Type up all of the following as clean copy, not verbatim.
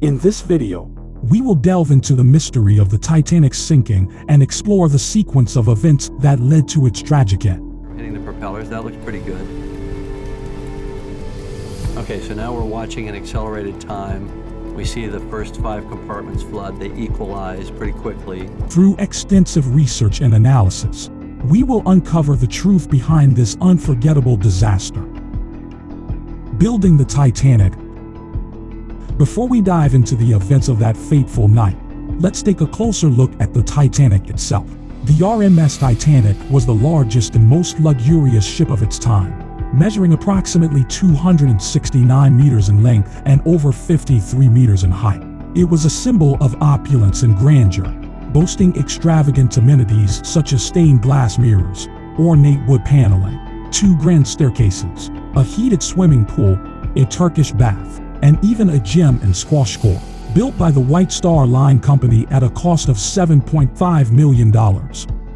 In this video, we will delve into the mystery of the Titanic's sinking and explore the sequence of events that led to its tragic end. Hitting the propellers, that looks pretty good. Okay, so now we're watching in accelerated time. We see the first 5 compartments flood. They equalize pretty quickly. Through extensive research and analysis, we will uncover the truth behind this unforgettable disaster. Building the Titanic. Before we dive into the events of that fateful night, let's take a closer look at the Titanic itself. The RMS Titanic was the largest and most luxurious ship of its time, measuring approximately 269 meters in length and over 53 meters in height. It was a symbol of opulence and grandeur, boasting extravagant amenities such as stained glass mirrors, ornate wood paneling, 2 grand staircases, a heated swimming pool, a Turkish bath, and even a gym and squash court, built by the White Star Line Company at a cost of $7.5 million,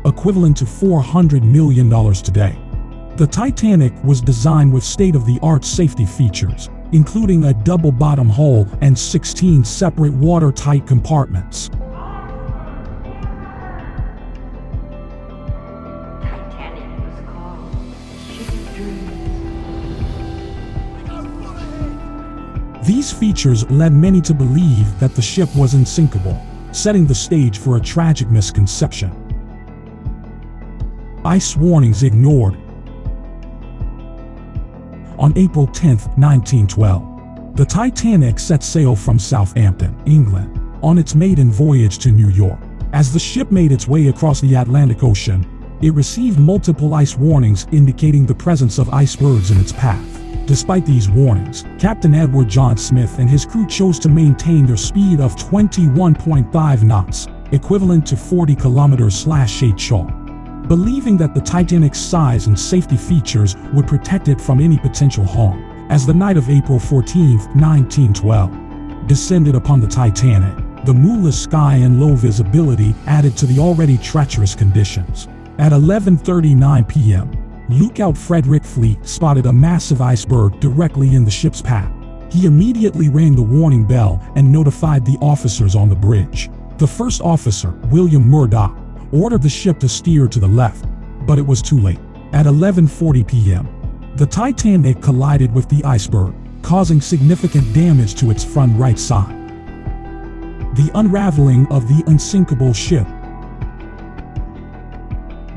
equivalent to $400 million today. The Titanic was designed with state-of-the-art safety features, including a double-bottom hull and 16 separate watertight compartments. These features led many to believe that the ship was unsinkable, setting the stage for a tragic misconception. Ice warnings ignored. On April 10, 1912, the Titanic set sail from Southampton, England, on its maiden voyage to New York. As the ship made its way across the Atlantic Ocean, it received multiple ice warnings indicating the presence of icebergs in its path. Despite these warnings, Captain Edward John Smith and his crew chose to maintain their speed of 21.5 knots, equivalent to 40 kilometers/8 chaw, believing that the Titanic's size and safety features would protect it from any potential harm. As the night of April 14, 1912, descended upon the Titanic, the moonless sky and low visibility added to the already treacherous conditions. At 11:39 p.m., Lookout Frederick Fleet spotted a massive iceberg directly in the ship's path. He immediately rang the warning bell and notified the officers on the bridge. The first officer, William Murdoch, ordered the ship to steer to the left, but it was too late. At 11:40 p.m., the Titanic collided with the iceberg, causing significant damage to its front right side. The unraveling of the unsinkable ship.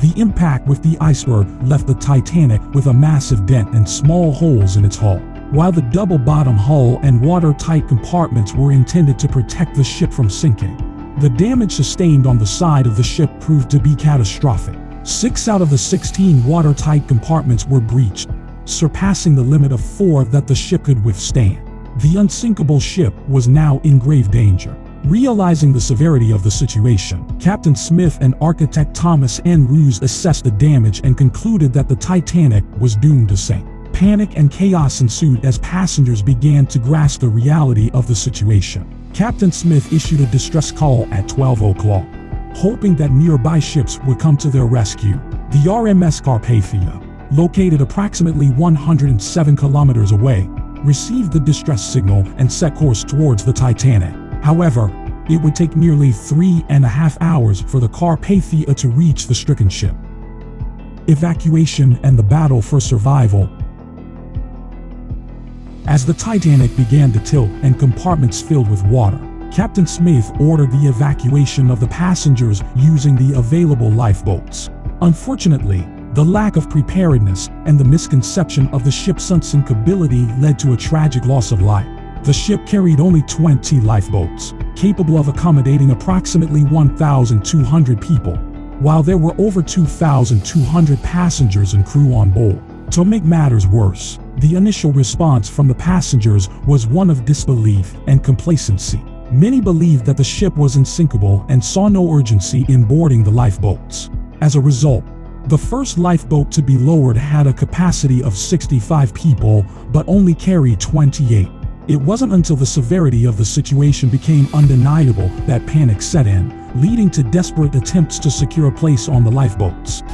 The impact with the iceberg left the Titanic with a massive dent and small holes in its hull. While the double-bottom hull and watertight compartments were intended to protect the ship from sinking, the damage sustained on the side of the ship proved to be catastrophic. 6 out of the 16 watertight compartments were breached, surpassing the limit of 4 that the ship could withstand. The unsinkable ship was now in grave danger. Realizing the severity of the situation, Captain Smith and architect Thomas N. Roos assessed the damage and concluded that the Titanic was doomed to sink. Panic and chaos ensued as passengers began to grasp the reality of the situation. Captain Smith issued a distress call at 12 o'clock, hoping that nearby ships would come to their rescue. The RMS Carpathia, located approximately 107 kilometers away, received the distress signal and set course towards the Titanic. However, it would take nearly 3.5 hours for the Carpathia to reach the stricken ship. Evacuation and the battle for survival. As the Titanic began to tilt and compartments filled with water, Captain Smith ordered the evacuation of the passengers using the available lifeboats. Unfortunately, the lack of preparedness and the misconception of the ship's unsinkability led to a tragic loss of life. The ship carried only 20 lifeboats, capable of accommodating approximately 1,200 people, while there were over 2,200 passengers and crew on board. To make matters worse, the initial response from the passengers was one of disbelief and complacency. Many believed that the ship was unsinkable and saw no urgency in boarding the lifeboats. As a result, the first lifeboat to be lowered had a capacity of 65 people, but only carried 28. It wasn't until the severity of the situation became undeniable that panic set in, leading to desperate attempts to secure a place on the lifeboats.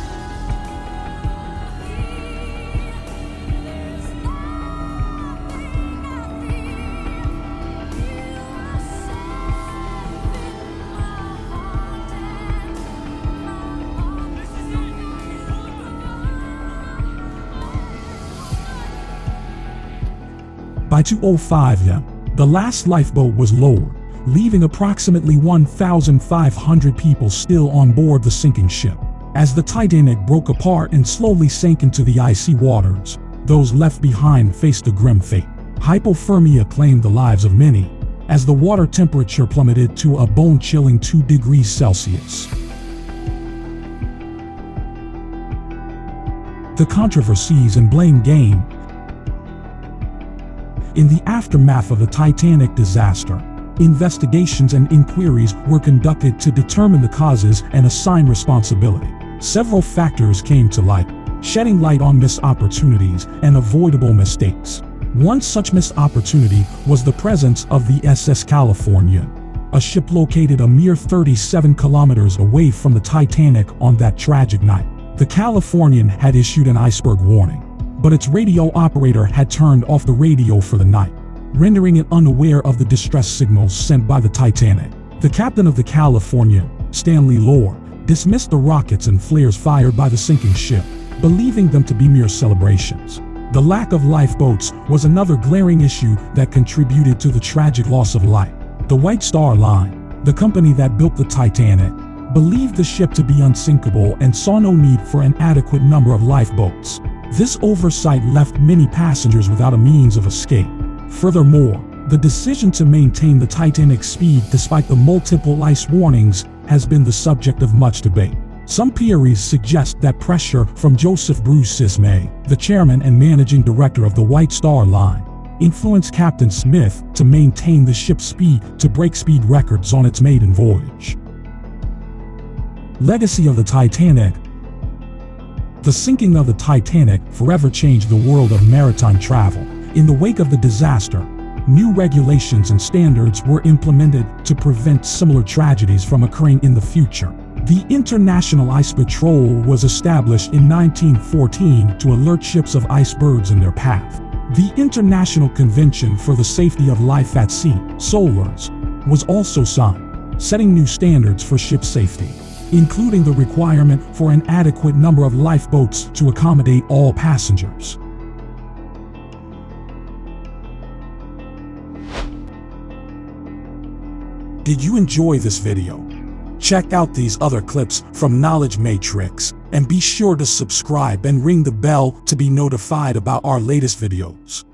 By 2:05 a.m., the last lifeboat was lowered, leaving approximately 1,500 people still on board the sinking ship. As the Titanic broke apart and slowly sank into the icy waters, those left behind faced a grim fate. Hypothermia claimed the lives of many, as the water temperature plummeted to a bone-chilling 2 degrees Celsius. The controversies and blame game. In the aftermath of the Titanic disaster, investigations and inquiries were conducted to determine the causes and assign responsibility. Several factors came to light, shedding light on missed opportunities and avoidable mistakes. One such missed opportunity was the presence of the SS Californian, a ship located a mere 37 kilometers away from the Titanic on that tragic night. The Californian had issued an iceberg warning, but its radio operator had turned off the radio for the night, rendering it unaware of the distress signals sent by the Titanic. The captain of the Californian, Stanley Lord, dismissed the rockets and flares fired by the sinking ship, believing them to be mere celebrations. The lack of lifeboats was another glaring issue that contributed to the tragic loss of life. The White Star Line, the company that built the Titanic, believed the ship to be unsinkable and saw no need for an adequate number of lifeboats. This oversight left many passengers without a means of escape. Furthermore, the decision to maintain the Titanic's speed despite the multiple ice warnings has been the subject of much debate. Some theories suggest that pressure from Joseph Bruce Sismay, the chairman and managing director of the White Star Line, influenced Captain Smith to maintain the ship's speed to break speed records on its maiden voyage. Legacy of the Titanic. The sinking of the Titanic forever changed the world of maritime travel. In the wake of the disaster, new regulations and standards were implemented to prevent similar tragedies from occurring in the future. The International Ice Patrol was established in 1914 to alert ships of icebergs in their path. The International Convention for the Safety of Life at Sea, SOLAS, was also signed, setting new standards for ship safety, including the requirement for an adequate number of lifeboats to accommodate all passengers. Did you enjoy this video? Check out these other clips from Knowledge Matrix and be sure to subscribe and ring the bell to be notified about our latest videos.